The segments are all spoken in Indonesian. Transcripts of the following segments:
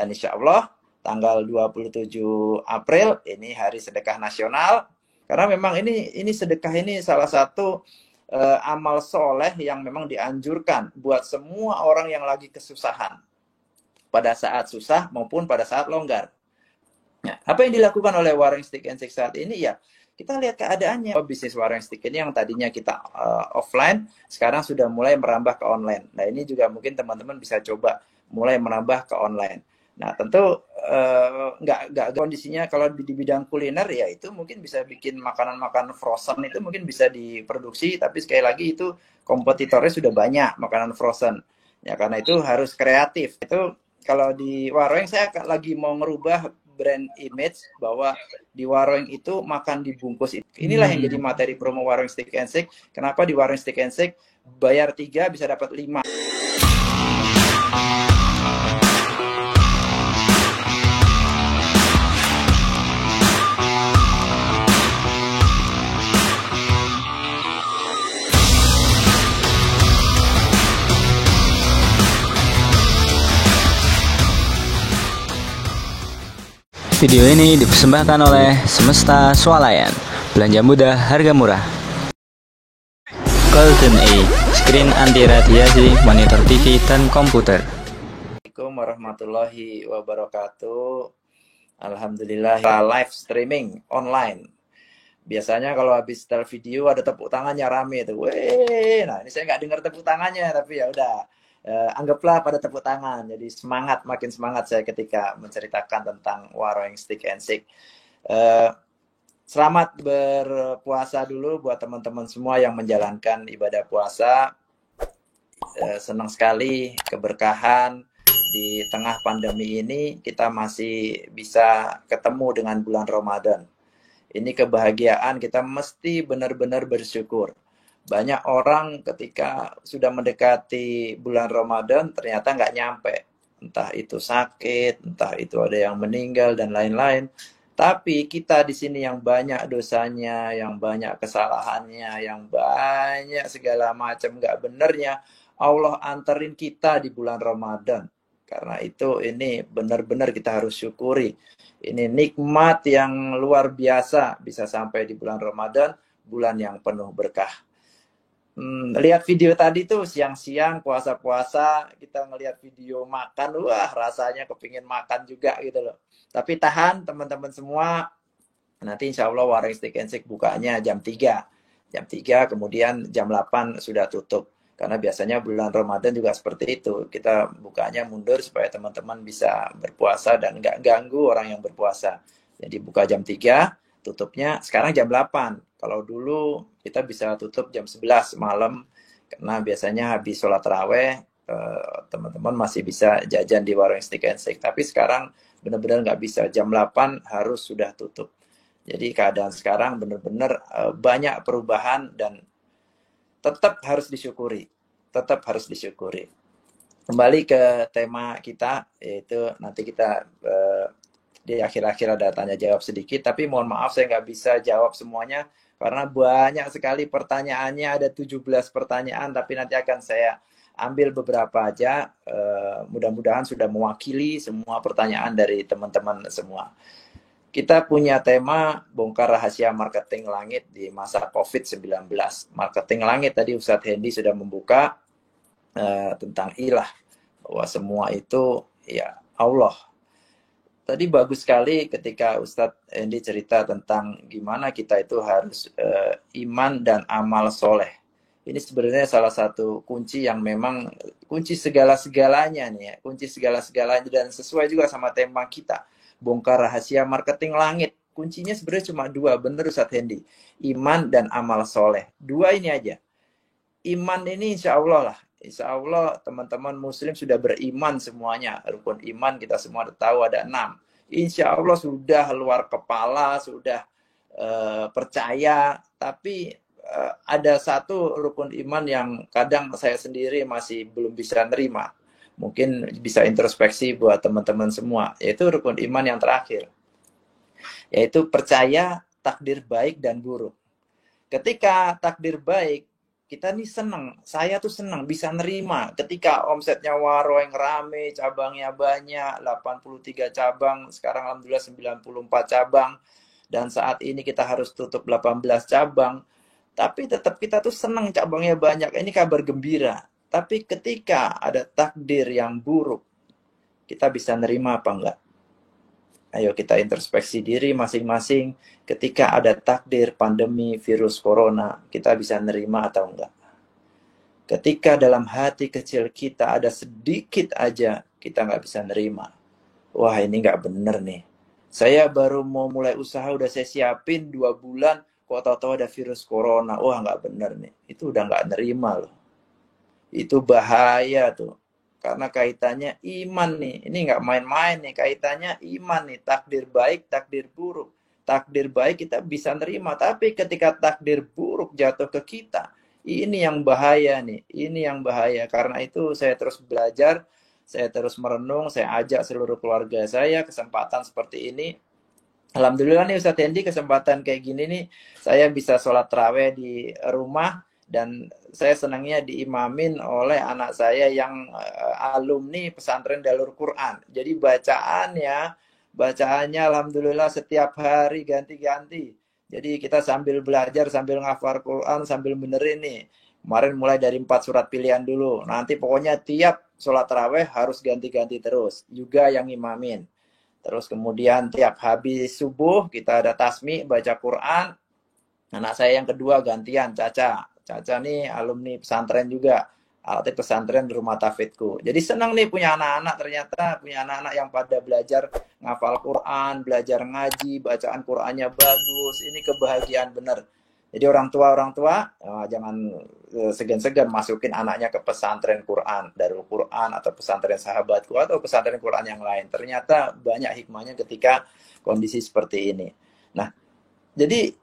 Dan insya Allah tanggal 27 April ini hari sedekah nasional. Karena memang ini sedekah ini salah satu amal soleh yang memang dianjurkan buat semua orang yang lagi kesusahan. Pada saat susah maupun pada saat longgar. Nah, apa yang dilakukan oleh Warung Steak and Shake saat ini ya, kita lihat keadaannya. Bisnis Warung Steak ini yang tadinya kita offline, sekarang sudah mulai merambah ke online. Nah, ini juga mungkin teman-teman bisa coba mulai merambah ke online. Nah, tentu nggak kondisinya kalau di bidang kuliner ya itu mungkin bisa bikin makanan-makanan frozen itu mungkin bisa diproduksi, tapi sekali lagi itu kompetitornya sudah banyak makanan frozen. Ya karena itu harus kreatif. Itu kalau di Warung saya lagi mau ngerubah brand image bahwa di Warung itu makan dibungkus. Inilah yang jadi materi promo Warung Steak and Shake. Kenapa di Warung Steak and Shake bayar 3 bisa dapat 5. Video ini dipersembahkan oleh Semesta Swalayan. Belanja mudah, harga murah. Golden A, screen anti radiasi, monitor TV dan komputer. Assalamualaikum warahmatullahi wabarakatuh. Alhamdulillah live streaming online. Biasanya kalau habis setel video ada tepuk tangannya rame itu. Weh, nah ini saya nggak dengar tepuk tangannya tapi ya udah. Anggaplah pada tepuk tangan. Jadi semangat, makin semangat saya ketika menceritakan tentang Warung Steak and Shake. Selamat berpuasa dulu buat teman-teman semua yang menjalankan ibadah puasa. Senang sekali keberkahan di tengah pandemi ini kita masih bisa ketemu dengan bulan Ramadan. Ini kebahagiaan, kita mesti benar-benar bersyukur. Banyak orang ketika sudah mendekati bulan Ramadan ternyata nggak nyampe. Entah itu sakit, entah itu ada yang meninggal dan lain-lain. Tapi kita di sini yang banyak dosanya, yang banyak kesalahannya, yang banyak segala macam nggak benernya, Allah anterin kita di bulan Ramadan. Karena itu ini benar-benar kita harus syukuri. Ini nikmat yang luar biasa bisa sampai di bulan Ramadan, bulan yang penuh berkah. Lihat video tadi tuh siang-siang puasa-puasa kita ngelihat video makan, wah rasanya kepingin makan juga gitu loh. Tapi tahan teman-teman semua, nanti insya Allah Warung Steak and Shake bukanya jam 3 kemudian jam 8 sudah tutup. Karena biasanya bulan Ramadan juga seperti itu, kita bukanya mundur supaya teman-teman bisa berpuasa dan nggak ganggu orang yang berpuasa. Jadi buka jam 3, tutupnya sekarang jam 8. Kalau dulu kita bisa tutup jam 11 malam karena biasanya habis sholat taraweh teman-teman masih bisa jajan di Warung Steak and Shake. Tapi sekarang benar-benar nggak bisa, jam 8 harus sudah tutup. Jadi keadaan sekarang benar-benar banyak perubahan dan tetap harus disyukuri. Tetap harus disyukuri. Kembali ke tema kita, yaitu nanti kita di akhir-akhir ada tanya jawab sedikit, tapi mohon maaf saya nggak bisa jawab semuanya karena banyak sekali pertanyaannya, ada 17 pertanyaan, tapi nanti akan saya ambil beberapa aja. Mudah-mudahan sudah mewakili semua pertanyaan dari teman-teman semua. Kita punya tema bongkar rahasia marketing langit di masa COVID-19. Marketing langit tadi Ustadz Hendy sudah membuka tentang ilah, bahwa semua itu ya Allah. Tadi bagus sekali ketika Ustadz Hendy cerita tentang gimana kita itu harus iman dan amal soleh. Ini sebenarnya salah satu kunci yang memang kunci segala-segalanya nih ya. Kunci segala-segalanya dan sesuai juga sama tema kita. Bongkar rahasia marketing langit. Kuncinya sebenarnya cuma 2, bener Ustadz Hendy. Iman dan amal soleh. 2 ini aja. Iman ini insya Allah lah. Insya Allah teman-teman muslim sudah beriman semuanya. Rukun iman kita semua tahu ada 6. Insya Allah sudah luar kepala, sudah percaya. Tapi ada satu rukun iman yang kadang saya sendiri masih belum bisa nerima. Mungkin bisa introspeksi buat teman-teman semua. Yaitu rukun iman yang terakhir. Yaitu percaya takdir baik dan buruk. Ketika takdir baik, kita nih seneng, saya tuh seneng bisa nerima ketika omsetnya Waro yang rame, cabangnya banyak, 83 cabang, sekarang alhamdulillah 94 cabang, dan saat ini kita harus tutup 18 cabang, tapi tetap kita tuh seneng cabangnya banyak, ini kabar gembira. Tapi ketika ada takdir yang buruk, kita bisa nerima apa enggak? Ayo kita introspeksi diri masing-masing. Ketika ada takdir pandemi virus corona, kita bisa nerima atau enggak? Ketika dalam hati kecil kita ada sedikit aja, kita nggak bisa nerima. Wah, ini nggak bener nih. Saya baru mau mulai usaha, udah saya siapin 2 bulan, kok tahu-tahu ada virus corona. Wah, nggak bener nih. Itu udah nggak nerima loh. Itu bahaya tuh. Karena kaitannya iman nih. Ini nggak main-main nih. Kaitannya iman nih. Takdir baik, takdir buruk. Takdir baik kita bisa nerima. Tapi ketika takdir buruk jatuh ke kita, ini yang bahaya nih. Ini yang bahaya. Karena itu saya terus belajar. Saya terus merenung. Saya ajak seluruh keluarga saya kesempatan seperti ini. Alhamdulillah nih Ustadz Hendi, kesempatan kayak gini nih. Saya bisa sholat tarawih di rumah. Dan saya senangnya diimamin oleh anak saya yang alumni pesantren Darul Quran. Jadi bacaannya alhamdulillah setiap hari ganti-ganti. Jadi kita sambil belajar, sambil ngafal Quran, sambil benerin nih. Kemarin mulai dari 4 surat pilihan dulu. Nanti pokoknya tiap sholat tarawih harus ganti-ganti terus. Juga yang imamin. Terus kemudian tiap habis subuh kita ada tasmi, baca Quran. Anak saya yang kedua gantian, Caca. Caca nih alumni pesantren juga, alumni pesantren di rumah Tafidku. Jadi senang nih punya anak-anak, ternyata punya anak-anak yang pada belajar ngafal Quran, belajar ngaji, bacaan Qurannya bagus. Ini kebahagiaan bener. Jadi orang tua jangan segan-segan masukin anaknya ke pesantren Quran, Darul Quran atau pesantren Sahabatku atau pesantren Quran yang lain. Ternyata banyak hikmahnya ketika kondisi seperti ini. Nah, jadi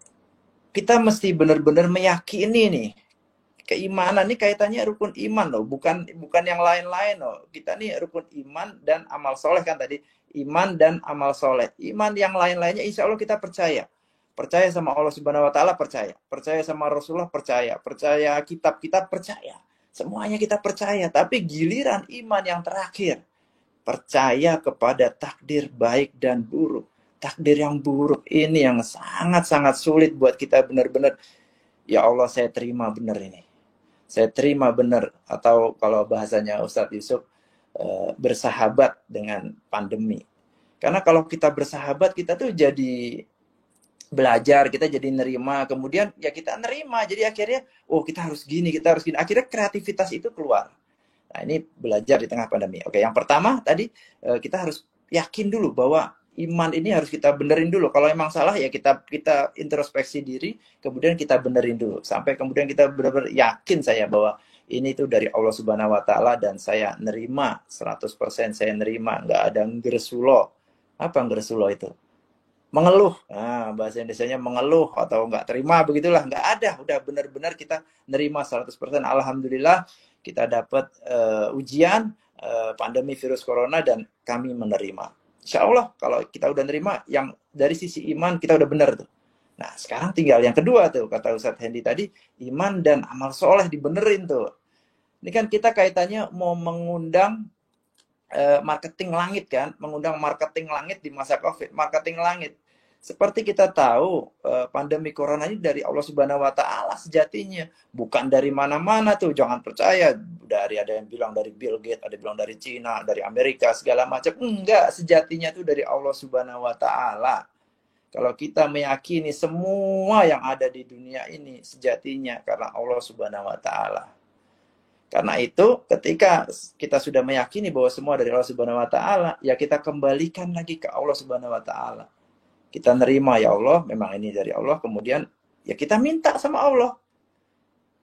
kita mesti benar-benar meyakini nih, keimanan nih kaitannya rukun iman loh, bukan yang lain-lain loh. Kita nih rukun iman dan amal soleh kan tadi, iman dan amal soleh. Iman yang lain-lainnya insya Allah kita percaya. Percaya sama Allah Subhanahu Wa Taala percaya sama Rasulullah percaya kitab-kitab percaya. Semuanya kita percaya. Tapi giliran iman yang terakhir, percaya kepada takdir baik dan buruk. Takdir yang buruk ini yang sangat-sangat sulit buat kita benar-benar, ya Allah saya terima benar ini. Saya terima benar, atau kalau bahasanya Ustadz Yusuf, bersahabat dengan pandemi. Karena kalau kita bersahabat, kita tuh jadi belajar, kita jadi nerima, kemudian ya kita nerima. Jadi akhirnya, oh kita harus gini. Akhirnya kreativitas itu keluar. Nah ini belajar di tengah pandemi. Oke, yang pertama tadi kita harus yakin dulu bahwa iman ini harus kita benerin dulu. Kalau emang salah ya kita introspeksi diri, kemudian kita benerin dulu. Sampai kemudian kita benar-benar yakin saya bahwa ini tuh dari Allah Subhanahu Wa Taala dan saya nerima 100% saya nerima, nggak ada nggeresulo. Apa nggeresulo itu? Mengeluh. Nah, bahasa Indonesianya mengeluh atau nggak terima begitulah, nggak ada. Udah benar-benar kita nerima 100%. Alhamdulillah kita dapat ujian pandemi virus corona dan kami menerima. Insya Allah kalau kita udah nerima, yang dari sisi iman kita udah benar tuh. Nah sekarang tinggal yang kedua tuh, kata Ustadz Hendi tadi, iman dan amal soleh dibenerin tuh. Ini kan kita kaitannya mau mengundang marketing langit kan, mengundang marketing langit di masa COVID, marketing langit. Seperti kita tahu, pandemi corona ini dari Allah Subhanahu Wa Taala sejatinya, bukan dari mana-mana tuh. Jangan percaya dari ada yang bilang dari Bill Gates, ada yang bilang dari Cina, dari Amerika segala macam. Enggak, sejatinya tuh dari Allah Subhanahu Wa Taala. Kalau kita meyakini semua yang ada di dunia ini sejatinya karena Allah Subhanahu Wa Taala. Karena itu, ketika kita sudah meyakini bahwa semua dari Allah Subhanahu Wa Taala, ya kita kembalikan lagi ke Allah Subhanahu Wa Taala. Kita nerima, ya Allah, memang ini dari Allah. Kemudian ya kita minta sama Allah.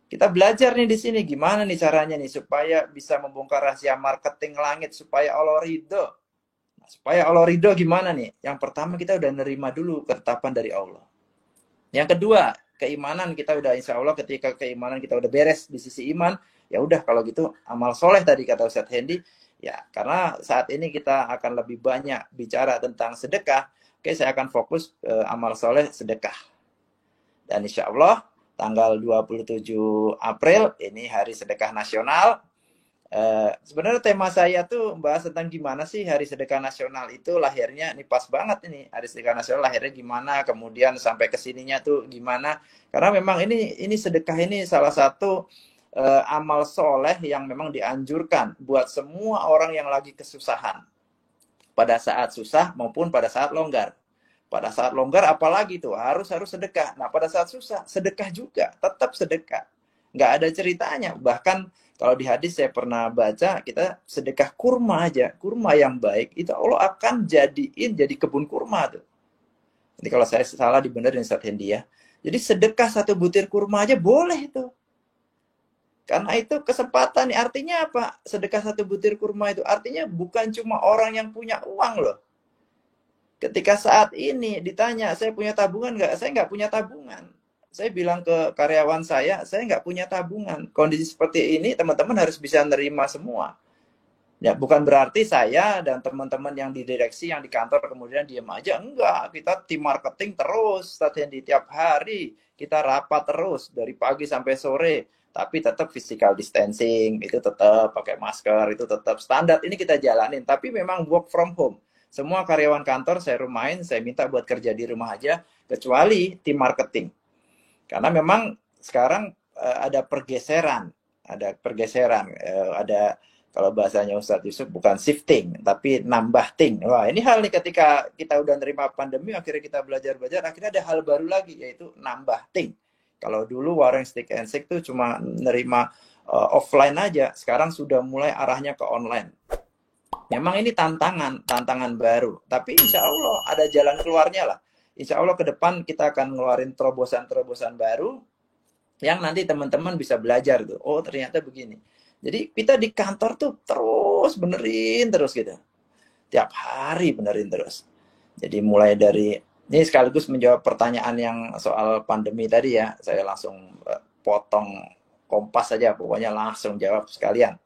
Kita belajar nih di sini gimana nih caranya nih supaya bisa membongkar rahasia marketing langit supaya Allah ridho. Nah, supaya Allah ridho gimana nih? Yang pertama kita udah nerima dulu ketetapan dari Allah. Yang kedua, keimanan kita udah insya Allah, ketika keimanan kita udah beres di sisi iman, ya udah kalau gitu amal soleh tadi kata Ustadz Hendi. Ya karena saat ini kita akan lebih banyak bicara tentang sedekah. Oke, saya akan fokus amal soleh sedekah. Dan insya Allah tanggal 27 April, ini Hari Sedekah Nasional. Sebenarnya tema saya tuh bahas tentang gimana sih Hari Sedekah Nasional itu lahirnya. Ini pas banget ini, Hari Sedekah Nasional lahirnya gimana, kemudian sampai kesininya tuh gimana. Karena memang ini sedekah ini salah satu amal soleh yang memang dianjurkan buat semua orang yang lagi kesusahan. Pada saat susah maupun pada saat longgar. Pada saat longgar apalagi tuh harus sedekah. Nah pada saat susah sedekah juga, tetap sedekah. Nggak ada ceritanya. Bahkan kalau di hadis saya pernah baca, kita sedekah kurma aja, kurma yang baik itu Allah akan jadiin jadi kebun kurma tuh. Jadi kalau saya salah dibenerin Ustaz Hendi ya. Jadi sedekah 1 butir kurma aja boleh itu. Karena itu kesempatan nih, artinya apa? Sedekah 1 butir kurma itu artinya bukan cuma orang yang punya uang loh. Ketika saat ini ditanya, saya punya tabungan nggak? Saya nggak punya tabungan. Saya bilang ke karyawan saya nggak punya tabungan. Kondisi seperti ini, teman-teman harus bisa nerima semua. Ya, bukan berarti saya dan teman-teman yang di direksi, yang di kantor kemudian diam aja. Enggak, kita tim marketing terus, di tiap hari. Kita rapat terus, dari pagi sampai sore. Tapi tetap physical distancing, itu tetap pakai masker, itu tetap standar. Ini kita jalanin, tapi memang work from home. Semua karyawan kantor saya rumahin, saya minta buat kerja di rumah aja, kecuali tim marketing. Karena memang sekarang ada pergeseran, ada kalau bahasanya Ustadz Yusuf bukan shifting, tapi nambah ting. Wah ini hal nih ketika kita udah nerima pandemi, akhirnya kita belajar, akhirnya ada hal baru lagi, yaitu nambah ting. Kalau dulu Warung Steak and Shake tuh cuma nerima offline aja, sekarang sudah mulai arahnya ke online. Memang ini tantangan baru, tapi insya Allah ada jalan keluarnya lah. Insya Allah ke depan kita akan ngeluarin terobosan-terobosan baru yang nanti teman-teman bisa belajar tuh. Oh ternyata begini. Jadi kita di kantor tuh terus benerin terus gitu. Tiap hari benerin terus. Jadi mulai dari, ini sekaligus menjawab pertanyaan yang soal pandemi tadi ya. Saya langsung potong kompas saja, pokoknya langsung jawab sekalian.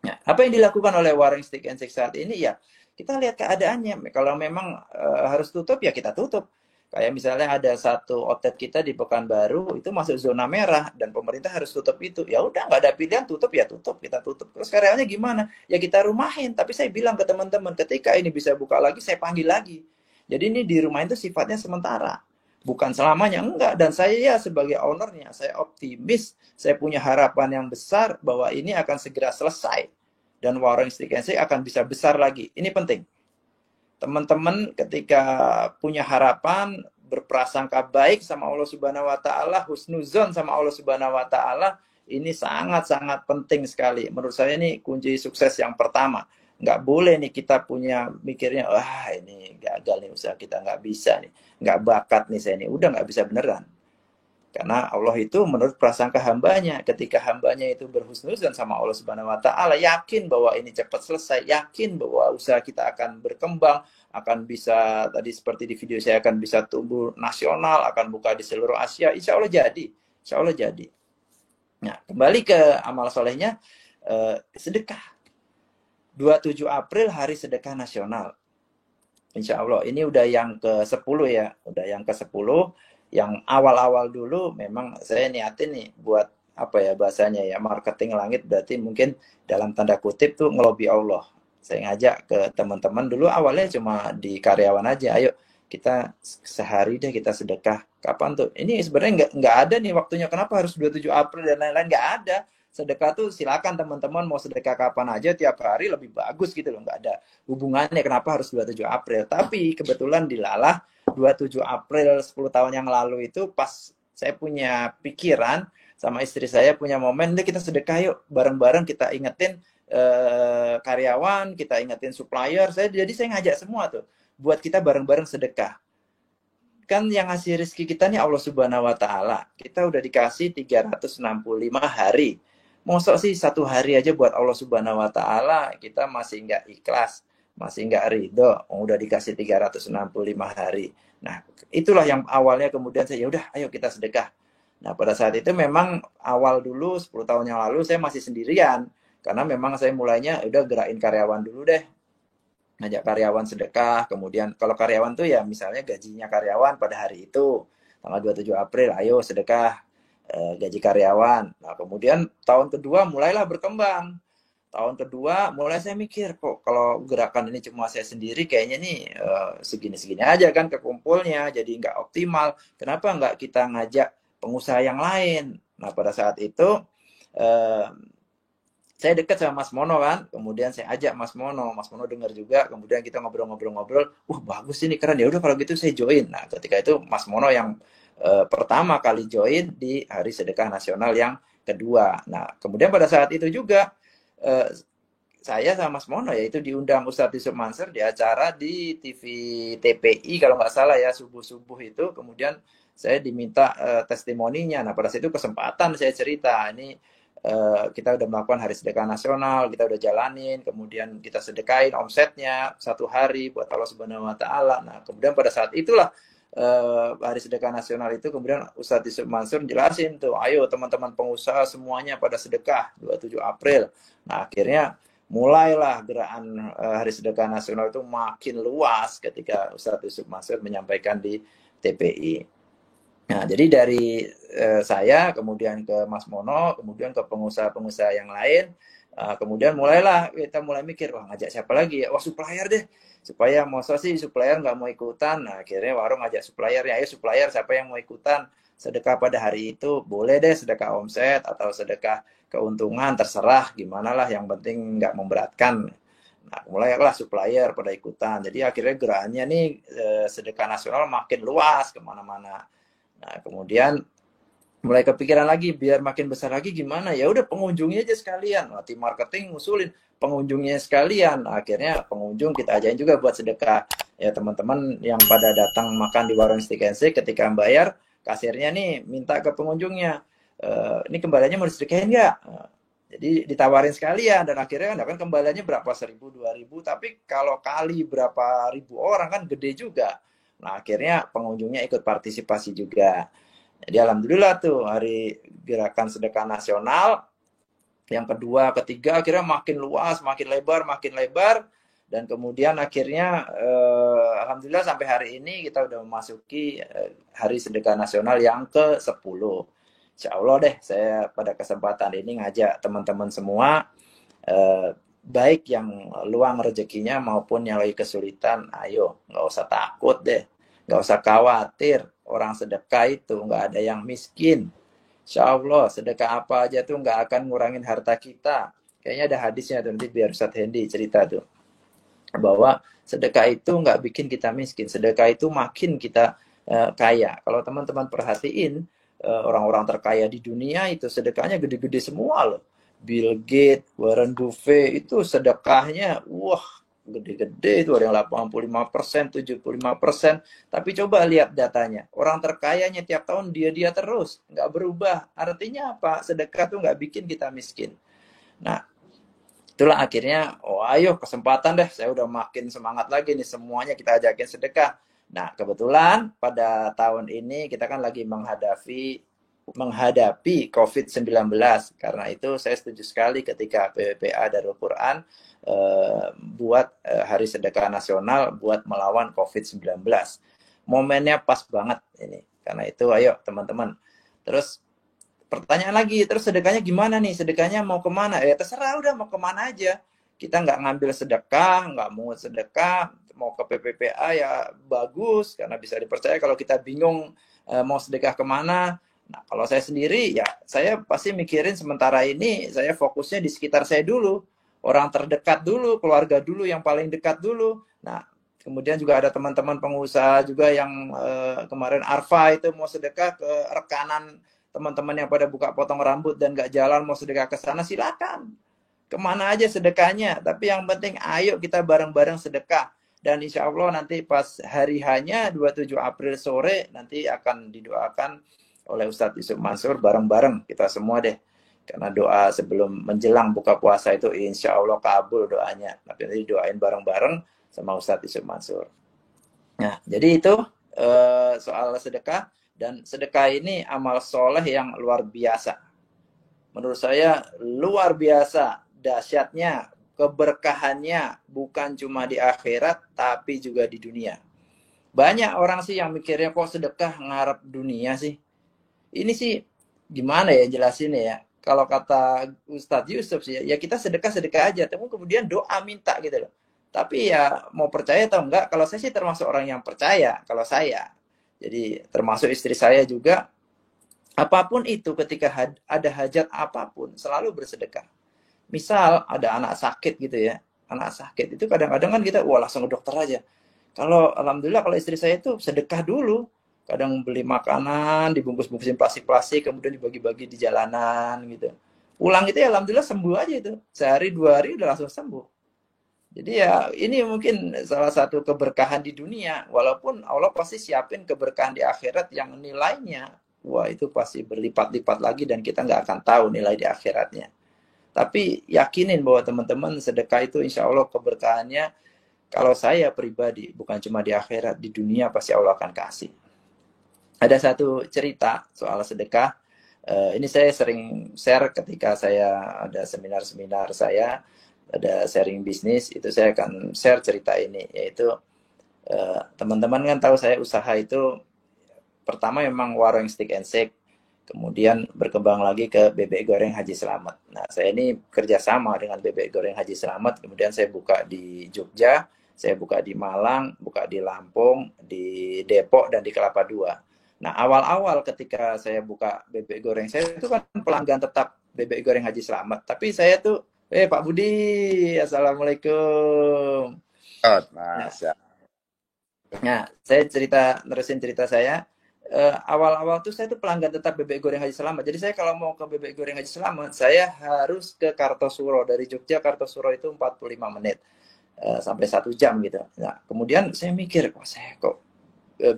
Nah, apa yang dilakukan oleh Warung Steak and Shake saat ini ya, kita lihat keadaannya. Kalau memang harus tutup ya kita tutup. Kayak misalnya ada satu outlet kita di Pekanbaru itu masuk zona merah dan pemerintah harus tutup itu. Ya udah nggak ada pilihan, tutup ya tutup, kita tutup. Terus karyawannya gimana? Ya kita rumahin. Tapi saya bilang ke teman-teman, ketika ini bisa buka lagi, saya panggil lagi. Jadi ini di rumah itu sifatnya sementara. Bukan selamanya, enggak. Dan saya ya sebagai ownernya, saya optimis, saya punya harapan yang besar bahwa ini akan segera selesai. Dan Warung Steak and Shake akan bisa besar lagi. Ini penting. Teman-teman ketika punya harapan, berprasangka baik sama Allah Subhanahu wa taala, husnuzon sama Allah Subhanahu wa taala, ini sangat-sangat penting sekali. Menurut saya ini kunci sukses yang pertama. Nggak boleh nih kita punya mikirnya, wah ini gagal nih usaha kita, nggak bisa nih, nggak bakat nih saya nih, udah nggak bisa beneran. Karena Allah itu menurut prasangka hambanya, ketika hambanya itu berhusnuzon sama Allah Subhanahu wa taala, yakin bahwa ini cepat selesai, yakin bahwa usaha kita akan berkembang, akan bisa, tadi seperti di video saya, akan bisa tumbuh nasional, akan buka di seluruh Asia, insya Allah jadi. Insya Allah jadi. Nah, kembali ke amal solehnya, sedekah. 27 April Hari Sedekah Nasional. Insya Allah, ini udah yang ke-10 ya, udah yang ke-10. Yang awal-awal dulu memang saya niatin nih buat apa ya bahasanya ya, marketing langit, berarti mungkin dalam tanda kutip tuh ngelobi Allah. Saya ngajak ke teman-teman dulu awalnya cuma di karyawan aja, ayo kita sehari deh kita sedekah. Kapan tuh? Ini sebenarnya nggak ada nih waktunya, kenapa harus 27 April dan lain-lain, nggak ada. Sedekah tuh silakan teman-teman mau sedekah kapan aja, tiap hari lebih bagus gitu loh, nggak ada hubungannya kenapa harus 27 April. Tapi kebetulan dilalah 27 April 10 tahun yang lalu itu pas saya punya pikiran sama istri saya punya momen, kita sedekah yuk bareng-bareng, kita ingetin karyawan, kita ingetin supplier. Jadi saya ngajak semua tuh buat kita bareng-bareng sedekah. Kan yang ngasih rezeki kita nih Allah Subhanahu wa taala. Kita udah dikasih 365 hari. Mosok sih 1 hari aja buat Allah Subhanahu wa taala kita masih nggak ikhlas, masih nggak ridho, udah dikasih 365 hari. Nah, itulah yang awalnya kemudian saya, udah ayo kita sedekah. Nah, pada saat itu memang awal dulu 10 tahun yang lalu saya masih sendirian. Karena memang saya mulainya udah gerakin karyawan dulu deh. Ngajak karyawan sedekah, kemudian kalau karyawan tuh ya misalnya gajinya karyawan pada hari itu, tanggal 27 April, ayo sedekah. gaji karyawan. Nah, kemudian tahun kedua mulailah berkembang. Tahun kedua mulai saya mikir, kok kalau gerakan ini cuma saya sendiri kayaknya nih segini-segini aja kan kekumpulnya, jadi nggak optimal. Kenapa nggak kita ngajak pengusaha yang lain? Nah, pada saat itu eh, saya dekat sama Mas Mono kan, kemudian saya ajak Mas Mono dengar juga, kemudian kita ngobrol-ngobrol-ngobrol, bagus ini keren, ya udah kalau gitu saya join. Nah, ketika itu Mas Mono yang pertama kali join di Hari Sedekah Nasional yang kedua. Nah, kemudian pada saat itu juga eh, saya sama Mas Mono yaitu diundang Ustadz Yusuf Mansur di acara di TV TPI kalau nggak salah ya, subuh-subuh itu, kemudian saya diminta testimoninya. Nah, pada saat itu kesempatan saya cerita, ini kita udah melakukan Hari Sedekah Nasional, kita udah jalanin, kemudian kita sedekain omsetnya satu hari buat Allah Subhanahu Wa Taala. Nah, kemudian pada saat itulah Hari Sedekah Nasional itu, kemudian Ustadz Yusuf Mansur jelasin tuh, ayo teman-teman pengusaha semuanya pada sedekah 27 April. Nah, akhirnya mulailah gerakan Hari Sedekah Nasional itu makin luas ketika Ustadz Yusuf Mansur menyampaikan di TPI. Nah, jadi dari saya, kemudian ke Mas Mono, kemudian ke pengusaha-pengusaha yang lain, kemudian mulailah kita mulai mikir, wah ngajak siapa lagi ya? Wah supplier deh, supaya masa sih supplier nggak mau ikutan. Nah, akhirnya warung ngajak supplier, ya ayo supplier siapa yang mau ikutan sedekah pada hari itu, boleh deh sedekah omset atau sedekah keuntungan, terserah gimana lah, yang penting nggak memberatkan. Nah, mulailah supplier pada ikutan. Jadi akhirnya gerakannya nih sedekah nasional makin luas kemana-mana. Nah, kemudian mulai kepikiran lagi, biar makin besar lagi gimana? Ya udah pengunjungnya aja sekalian. Nah, tim marketing ngusulin pengunjungnya sekalian. Nah, akhirnya pengunjung kita ajain juga buat sedekah. Ya teman-teman yang pada datang makan di warung Stick and Shake, ketika bayar, kasirnya nih minta ke pengunjungnya, ini kembaliannya mau disedekahin nggak? Jadi ditawarin sekalian, dan akhirnya kan kembaliannya berapa, 1.000, 2.000, tapi kalau kali berapa ribu orang kan gede juga. Nah, akhirnya pengunjungnya ikut partisipasi juga. Jadi alhamdulillah tuh hari gerakan sedekah nasional yang kedua, ketiga akhirnya makin luas, makin lebar, dan kemudian akhirnya alhamdulillah sampai hari ini kita udah memasuki Hari Sedekah Nasional yang ke-10. Insya Allah deh, saya pada kesempatan ini ngajak teman-teman semua, baik yang luang rezekinya maupun yang lagi kesulitan, ayo nggak usah takut deh, nggak usah khawatir. Orang sedekah itu nggak ada yang miskin. Insya Allah sedekah apa aja tuh nggak akan ngurangin harta kita. Kayaknya ada hadisnya tuh, nanti biar Ustadz Hendy cerita tuh, bahwa sedekah itu nggak bikin kita miskin, sedekah itu makin kita kaya. Kalau teman-teman perhatiin, orang-orang terkaya di dunia itu sedekahnya gede-gede semua loh. Bill Gates, Warren Buffett itu sedekahnya, wah gede-gede itu, ada yang 85%, 75%. Tapi coba lihat datanya, orang terkayanya tiap tahun dia terus, nggak berubah. Artinya apa? Sedekah tuh nggak bikin kita miskin. Nah, itulah akhirnya, ayo kesempatan deh, saya udah makin semangat lagi nih, semuanya kita ajakin sedekah. Nah, kebetulan pada tahun ini kita kan lagi menghadapi COVID-19. Karena itu saya setuju sekali ketika PWPA Darul Quran buat Hari Sedekah Nasional buat melawan COVID-19. Momennya pas banget ini. Karena itu ayo teman-teman. Terus pertanyaan lagi, terus sedekahnya gimana nih? Sedekahnya mau kemana? Ya terserah, udah mau kemana aja. Kita nggak ngambil sedekah, nggak mau sedekah, mau ke PPPA ya bagus, karena bisa dipercaya. Kalau kita bingung mau sedekah kemana, nah kalau saya sendiri ya saya pasti mikirin sementara ini saya fokusnya di sekitar saya dulu, orang terdekat dulu, keluarga dulu, yang paling dekat dulu. Nah kemudian juga ada teman-teman pengusaha juga yang kemarin Arfa itu mau sedekah ke rekanan teman-teman yang pada buka potong rambut dan nggak jalan, mau sedekah ke sana, silakan. Kemana aja sedekahnya. Tapi yang penting ayo kita bareng-bareng sedekah. Dan insya Allah nanti pas hari hanya 27 April sore, nanti akan didoakan oleh Ustadz Yusuf Mansur bareng-bareng kita semua deh. Karena doa sebelum menjelang buka puasa itu insya Allah kabul doanya. Tapi nanti doain bareng-bareng sama Ustadz Yusuf Mansur. Nah, jadi itu soal sedekah. Dan sedekah ini amal soleh yang luar biasa. Menurut saya luar biasa dahsyatnya, keberkahannya bukan cuma di akhirat tapi juga di dunia. Banyak orang sih yang mikirnya kok sedekah ngarep dunia sih. Ini sih gimana ya jelasinnya ya. Kalau kata Ustadz Yusuf sih, ya kita sedekah-sedekah aja, tapi kemudian doa minta gitu loh. Tapi ya mau percaya atau enggak, kalau saya sih termasuk orang yang percaya, kalau saya. Jadi termasuk istri saya juga, apapun itu ketika ada hajat apapun, selalu bersedekah. Misal ada anak sakit gitu ya, anak sakit itu kadang-kadang kan kita, wah langsung ke dokter aja. Kalau alhamdulillah kalau istri saya itu sedekah dulu. Kadang beli makanan, dibungkus-bungkusin plastik-plastik, kemudian dibagi-bagi di jalanan gitu. Pulang itu ya alhamdulillah sembuh aja itu. Sehari 2 hari udah langsung sembuh. Jadi ya ini mungkin salah satu keberkahan di dunia. Walaupun Allah pasti siapin keberkahan di akhirat yang nilainya, wah itu pasti berlipat-lipat lagi dan kita nggak akan tahu nilai di akhiratnya. Tapi yakinin bahwa teman-teman sedekah itu insya Allah keberkahannya, kalau saya pribadi, bukan cuma di akhirat, di dunia pasti Allah akan kasih. Ada satu cerita soal sedekah. Ini saya sering share ketika saya ada seminar-seminar saya, ada sharing bisnis, itu saya akan share cerita ini, yaitu teman-teman kan tahu saya usaha itu pertama memang warung stick and shake, kemudian berkembang lagi ke bebek goreng Haji Selamat. Nah, saya ini kerjasama dengan bebek goreng Haji Selamat, kemudian saya buka di Jogja, saya buka di Malang, buka di Lampung, di Depok, dan di Kelapa Dua. Nah, awal-awal ketika saya buka bebek goreng, saya itu kan pelanggan tetap bebek goreng Haji Selamat. Tapi saya tuh, Pak Budi, Assalamualaikum. Nah, Mas, ya. saya nerusin cerita saya. Awal-awal tuh saya tuh pelanggan tetap bebek goreng Haji Selamat. Jadi saya kalau mau ke bebek goreng Haji Selamat, saya harus ke Kartosuro. Dari Jogja Kartosuro itu 45 menit. Sampai 1 jam gitu. Nah, kemudian saya mikir, wah saya kok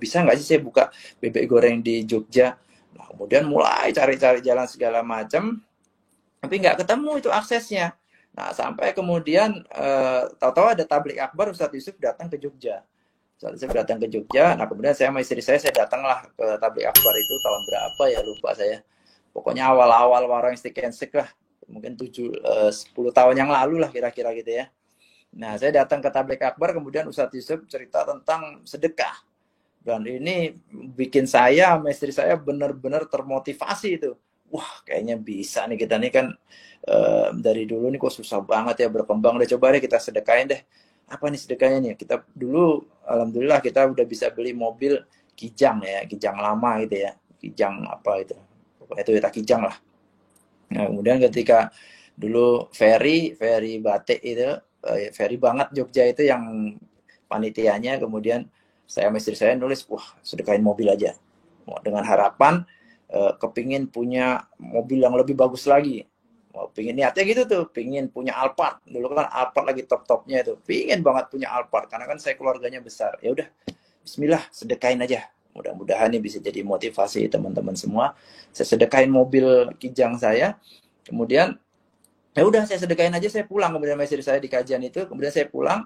bisa nggak sih saya buka bebek goreng di Jogja? Nah, kemudian mulai cari-cari jalan segala macam, tapi nggak ketemu itu aksesnya. Nah, sampai kemudian tahu-tahu ada tablik akbar, Ustadz Yusuf datang ke Jogja. Ustadz Yusuf datang ke Jogja. Nah, kemudian saya sama istri saya datanglah ke tablik akbar itu tahun berapa ya lupa saya. Pokoknya awal-awal warung stick and shake lah, mungkin 10 tahun yang lalu lah kira-kira gitu ya. Nah, saya datang ke tablik akbar, kemudian Ustadz Yusuf cerita tentang sedekah. Dan ini bikin saya sama istri saya benar-benar termotivasi itu. Wah, kayaknya bisa nih kita nih kan dari dulu nih kok susah banget ya berkembang. Udah coba deh kita sedekahin deh. Apa nih sedekahnya nih? Kita dulu, alhamdulillah kita udah bisa beli mobil Kijang ya, Kijang lama gitu ya. Kijang apa itu? Pokoknya Toyota Kijang lah. Nah, kemudian ketika dulu ferry batik itu, ferry banget Jogja itu yang panitianya, kemudian saya sama istri saya nulis, wah sedekahin mobil aja. Dengan harapan kepingin punya mobil yang lebih bagus lagi. Pingin niatnya gitu tuh, pingin punya Alphard. Dulu kan Alphard lagi top-topnya itu. Pingin banget punya Alphard, karena kan saya keluarganya besar. Ya udah, bismillah, sedekahin aja. Mudah-mudahan ini bisa jadi motivasi teman-teman semua. Saya sedekahin mobil Kijang saya. Kemudian, ya udah saya sedekahin aja, saya pulang. Kemudian istri saya di kajian itu, kemudian saya pulang.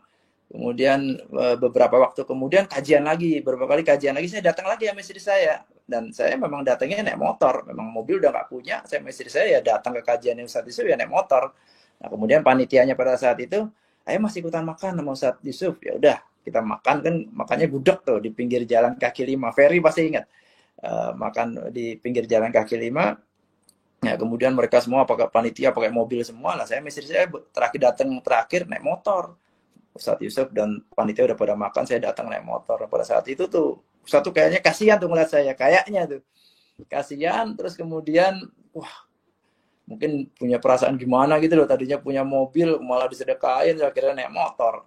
Kemudian beberapa waktu kemudian kajian lagi, beberapa kali kajian lagi, saya datang lagi sama istri saya. Dan saya memang datangnya naik motor, memang mobil udah nggak punya. Saya sama istri saya ya datang ke kajian yang Ustadz Yusuf ya naik motor. Nah, kemudian panitianya pada saat itu, ayo mas ikutan makan sama Ustadz Yusuf. Ya udah, kita makan kan, makannya gudeg tuh di pinggir jalan kaki 5. Ferry pasti ingat. Makan di pinggir jalan kaki 5. Ya, kemudian mereka semua pakai panitia, pakai mobil semua. Lah saya sama istri saya terakhir naik motor. Ustadz Yusuf dan panitia udah pada makan, saya datang naik motor. Pada saat itu tuh Ustadz tuh kayaknya kasihan tuh ngeliat saya, kayaknya tuh kasihan. Terus kemudian wah mungkin punya perasaan gimana gitu loh, tadinya punya mobil malah disedekahin, akhirnya naik motor.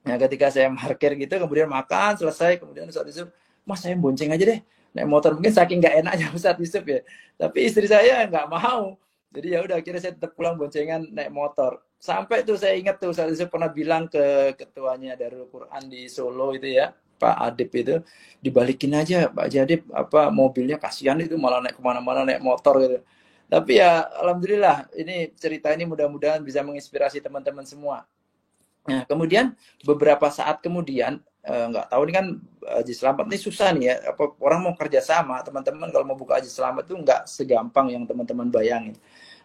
Nah, ketika saya parkir gitu, kemudian makan selesai, kemudian Ustadz Yusuf, mas saya bonceng aja deh naik motor. Mungkin saking nggak enaknya Ustadz Yusuf ya, tapi istri saya nggak mau. Jadi ya udah, akhirnya saya tetap pulang boncengan naik motor. Sampai tuh saya ingat tuh saya pernah bilang ke ketuanya Darul Quran di Solo itu ya, Pak Adib itu, dibalikin aja Pak Jadib apa mobilnya, kasihan itu malah naik kemana-mana naik motor gitu. Tapi ya alhamdulillah ini cerita ini mudah-mudahan bisa menginspirasi teman-teman semua. Nah, kemudian beberapa saat kemudian nggak tahu ini kan Haji Selamat ini susah nih ya, apa orang mau kerja sama teman-teman kalau mau buka Haji Selamat itu nggak segampang yang teman-teman bayangin.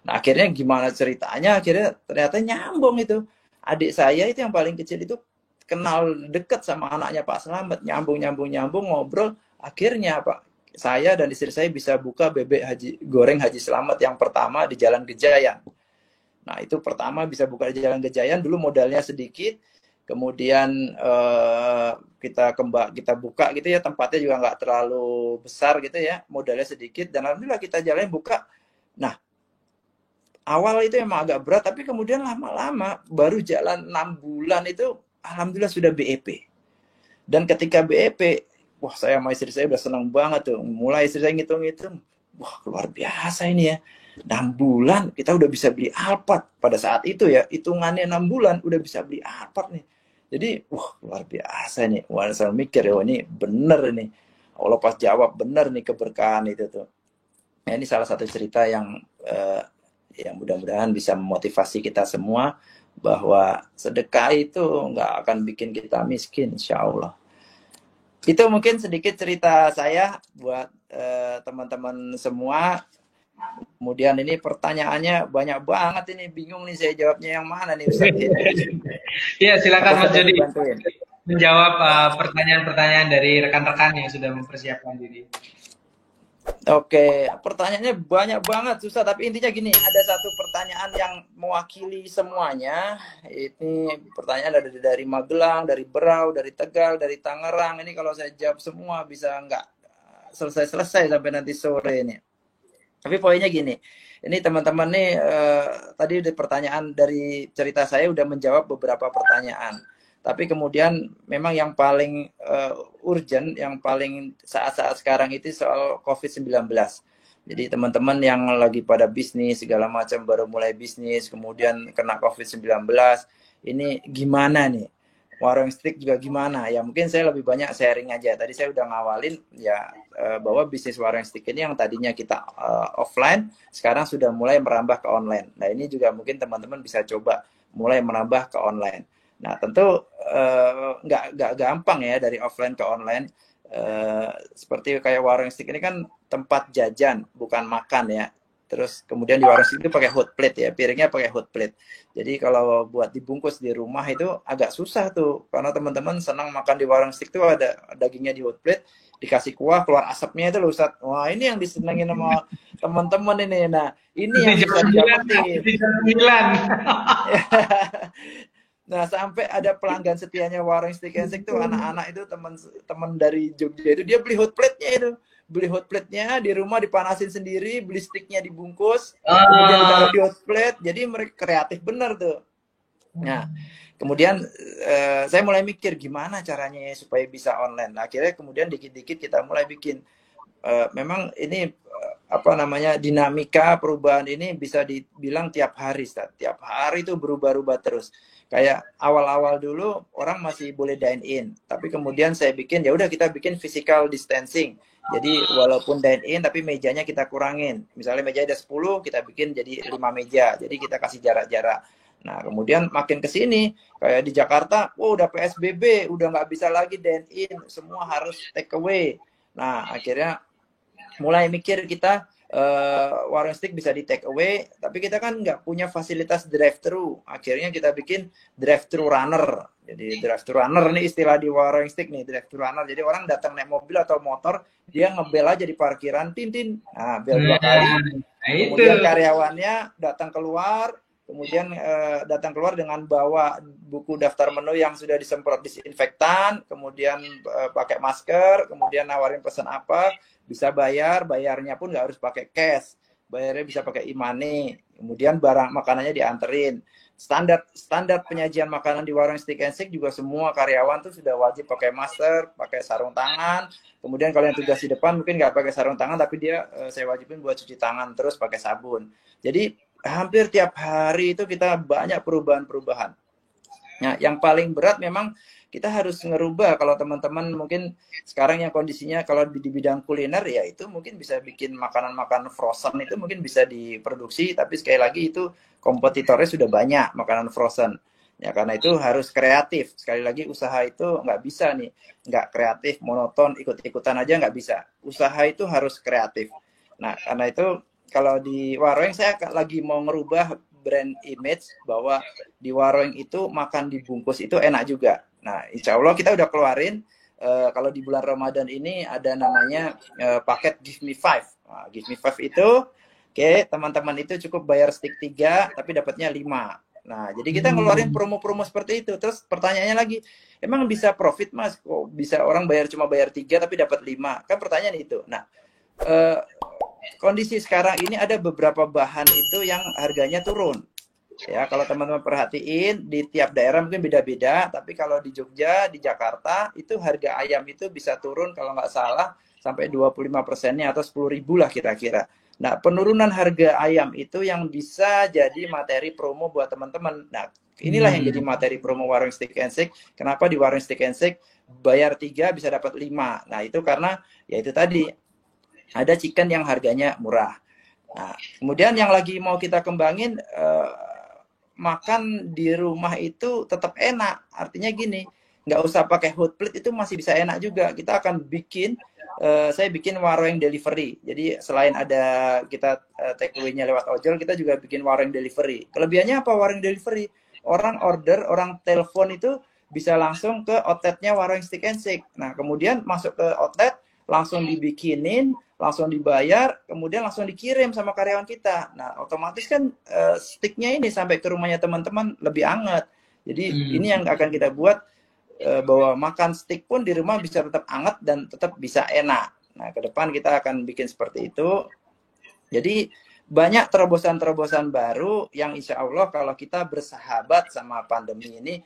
Nah, akhirnya gimana ceritanya? Akhirnya ternyata nyambung itu. Adik saya itu yang paling kecil itu kenal deket sama anaknya Pak Selamat, nyambung ngobrol. Akhirnya Pak, saya dan istri saya bisa buka bebek goreng Haji Slamet yang pertama di Jalan Gejayan. Nah, itu pertama bisa buka di Jalan Gejayan, dulu modalnya sedikit, kemudian kita buka gitu ya, tempatnya juga nggak terlalu besar gitu ya, modalnya sedikit, dan alhamdulillah kita jalan buka. Nah, awal itu emang agak berat, tapi kemudian lama-lama baru jalan 6 bulan itu alhamdulillah sudah BEP. Dan ketika BEP, wah, saya sama istri saya udah senang banget tuh. Mulai istri saya ngitung-ngitung, wah, luar biasa ini ya. 6 bulan kita udah bisa beli Alphard. Pada saat itu ya, hitungannya 6 bulan udah bisa beli Alphard nih. Jadi, wah, luar biasa nih. Wah, saya mikir, ya, ini bener nih. Allah pas jawab, bener nih keberkahan itu tuh. Nah, ini salah satu cerita yang mudah-mudahan bisa memotivasi kita semua bahwa sedekah itu nggak akan bikin kita miskin, insya Allah. Itu mungkin sedikit cerita saya buat teman-teman semua. Kemudian ini pertanyaannya banyak banget ini, bingung nih saya jawabnya yang mana nih Ustaz. Iya, silakan Mas Jody menjawab pertanyaan-pertanyaan dari rekan-rekan yang sudah mempersiapkan diri. Oke, pertanyaannya banyak banget, susah. Tapi intinya gini, ada satu pertanyaan yang mewakili semuanya. Ini pertanyaan dari Magelang, dari Berau, dari Tegal, dari Tangerang. Ini kalau saya jawab semua bisa nggak selesai-selesai sampai nanti sore ini. Tapi poinnya gini, ini teman-teman nih tadi pertanyaan dari cerita saya udah menjawab beberapa pertanyaan. Tapi kemudian memang yang paling urgent, yang paling saat-saat sekarang itu soal COVID-19. Jadi teman-teman yang lagi pada bisnis, segala macam, baru mulai bisnis, kemudian kena COVID-19, ini gimana nih? Warung Steak juga gimana? Ya mungkin saya lebih banyak sharing aja. Tadi saya udah ngawalin ya bahwa bisnis Warung Steak ini yang tadinya kita offline, sekarang sudah mulai merambah ke online. Nah ini juga mungkin teman-teman bisa coba mulai merambah ke online. Nah tentu nggak gampang ya dari offline ke online. Seperti kayak Warung Steak ini kan tempat jajan, bukan makan ya. Terus kemudian di warung itu pakai hot plate ya, piringnya pakai hot plate. Jadi kalau buat dibungkus di rumah itu agak susah tuh, karena teman-teman senang makan di warung steak tuh ada dagingnya di hot plate, dikasih kuah, keluar asapnya itu loh Ustaz. Wah ini yang disenangin sama teman-teman ini. Nah ini yang bisa didapetin. Nah sampai ada pelanggan setianya warung Steak and Shake tuh anak-anak itu teman dari Jogja itu dia beli hot plate-nya itu. Beli hot plate-nya di rumah dipanasin sendiri, beli sticknya dibungkus, kemudian ditaruh di hot plate. Jadi mereka kreatif bener tuh. Nah, kemudian saya mulai mikir gimana caranya supaya bisa online. Nah, akhirnya kemudian dikit-dikit kita mulai bikin. Memang ini apa namanya dinamika perubahan ini bisa dibilang tiap hari, Ustaz. Tiap hari itu berubah-ubah terus. Kayak awal-awal dulu orang masih boleh dine in, tapi kemudian saya bikin ya udah kita bikin physical distancing. Jadi walaupun dine in tapi mejanya kita kurangin. Misalnya meja ada 10, kita bikin jadi 5 meja. Jadi kita kasih jarak-jarak. Nah, kemudian makin ke sini kayak di Jakarta, udah PSBB, udah nggak bisa lagi dine in, semua harus take away. Nah, akhirnya mulai mikir kita warung steak bisa di take away, tapi kita kan nggak punya fasilitas drive thru. Akhirnya kita bikin drive thru runner. Jadi drive thru runner nih istilah di warung steak nih, drive thru runner. Jadi orang datang naik mobil atau motor, dia ngebel aja di parkiran, tin. Nah, bel 2 kali. Kemudian karyawannya datang keluar, kemudian datang keluar dengan bawa buku daftar menu yang sudah disemprot disinfektan, kemudian pakai masker, kemudian nawarin pesan apa, bisa bayarnya pun nggak harus pakai cash, bayarnya bisa pakai e-money, kemudian barang makanannya dianterin. Standar penyajian makanan di warung Steak and Shake juga semua karyawan tuh sudah wajib pakai masker, pakai sarung tangan. Kemudian kalau yang tugas di depan mungkin nggak pakai sarung tangan, tapi dia saya wajibin buat cuci tangan terus pakai sabun. Jadi hampir tiap hari itu kita banyak perubahan-perubahan. Nah, yang paling berat memang kita harus ngerubah. Kalau teman-teman mungkin sekarang yang kondisinya kalau di bidang kuliner ya itu mungkin bisa bikin makanan-makanan frozen itu mungkin bisa diproduksi, tapi sekali lagi itu kompetitornya sudah banyak makanan frozen. Ya karena itu harus kreatif. Sekali lagi usaha itu nggak bisa nih, nggak kreatif, monoton, ikut-ikutan aja nggak bisa. Usaha itu harus kreatif. Nah karena itu kalau di warung saya lagi mau ngerubah brand image bahwa di warung itu makan dibungkus itu enak juga. Nah, insya Allah kita udah keluarin kalau di bulan Ramadan ini ada namanya paket Give Me Five. Nah, Give Me Five itu, oke, teman-teman itu cukup bayar stick 3 tapi dapatnya 5. Nah, jadi kita ngeluarin promo-promo seperti itu. Terus pertanyaannya lagi, emang bisa profit Mas? Kok bisa orang cuma bayar 3 tapi dapat 5? Kan pertanyaan itu. Nah, kondisi sekarang ini ada beberapa bahan itu yang harganya turun. Ya, kalau teman-teman perhatiin di tiap daerah mungkin beda-beda, tapi kalau di Jogja, di Jakarta itu harga ayam itu bisa turun kalau nggak salah sampai 25%-nya atau 10.000 lah kira-kira. Nah, penurunan harga ayam itu yang bisa jadi materi promo buat teman-teman. Nah, inilah yang jadi materi promo Warung Steak and Shake. Kenapa di Warung Steak and Shake bayar 3 bisa dapat 5? Nah, itu karena ya itu tadi ada chicken yang harganya murah. Nah, kemudian yang lagi mau kita kembangin makan di rumah itu tetap enak. Artinya gini, nggak usah pakai hot plate itu masih bisa enak juga. Kita akan bikin, saya bikin warung delivery. Jadi selain ada kita take away-nya lewat ojol, kita juga bikin warung delivery. Kelebihannya apa warung delivery? Orang order, orang telepon itu bisa langsung ke outletnya Warung Steak and Shake. Nah, kemudian masuk ke outlet, langsung dibikinin, langsung dibayar, kemudian langsung dikirim sama karyawan kita. Nah, otomatis kan sticknya ini sampai ke rumahnya teman-teman lebih hangat. Jadi ini yang akan kita buat bahwa makan stick pun di rumah bisa tetap hangat dan tetap bisa enak. Nah, ke depan kita akan bikin seperti itu. Jadi banyak terobosan-terobosan baru yang insya Allah kalau kita bersahabat sama pandemi ini,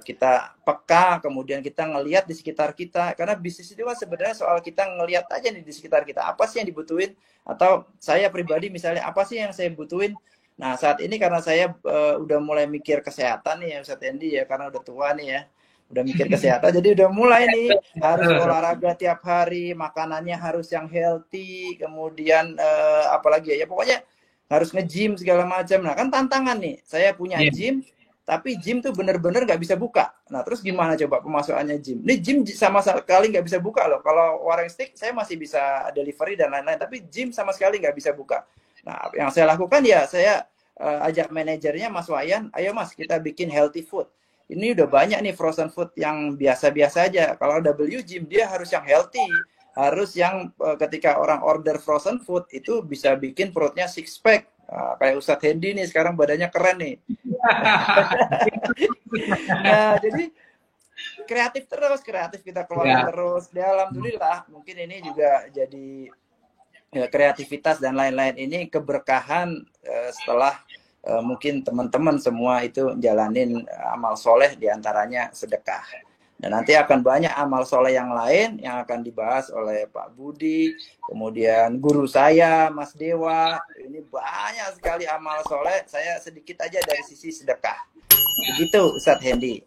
kita peka, kemudian kita ngelihat di sekitar kita, karena bisnis itu kan sebenarnya soal kita ngelihat aja nih di sekitar kita, apa sih yang dibutuhin, atau saya pribadi misalnya, apa sih yang saya butuhin. Nah, saat ini karena saya udah mulai mikir kesehatan nih ya Ustadz Hendy ya, karena udah tua nih ya, udah mikir kesehatan, jadi udah mulai nih harus olahraga tiap hari, makanannya harus yang healthy, kemudian apalagi ya pokoknya harus nge-gym segala macam. Nah, kan tantangan nih, saya punya gym, tapi gym tuh bener-bener nggak bisa buka. Nah, terus gimana coba pemasukannya gym? Ini gym sama sekali nggak bisa buka loh. Kalau Warung Steak saya masih bisa delivery dan lain-lain, tapi gym sama sekali nggak bisa buka. Nah, yang saya lakukan ya saya ajak manajernya Mas Wayan, ayo Mas kita bikin healthy food. Ini udah banyak nih frozen food yang biasa-biasa aja. Kalau W Gym dia harus yang healthy, harus yang ketika orang order frozen food itu bisa bikin perutnya six pack. Nah, kayak Ustadz Hendy nih sekarang badannya keren nih. Nah, jadi kreatif kita keluar terus. Ya, alhamdulillah mungkin ini juga jadi kreativitas dan lain-lain ini keberkahan setelah mungkin teman-teman semua itu jalanin amal soleh, diantaranya sedekah. Dan nanti akan banyak amal soleh yang lain yang akan dibahas oleh Pak Budi, kemudian guru saya, Mas Dewa. Ini banyak sekali amal soleh, saya sedikit aja dari sisi sedekah. Begitu Ustadz Hendy.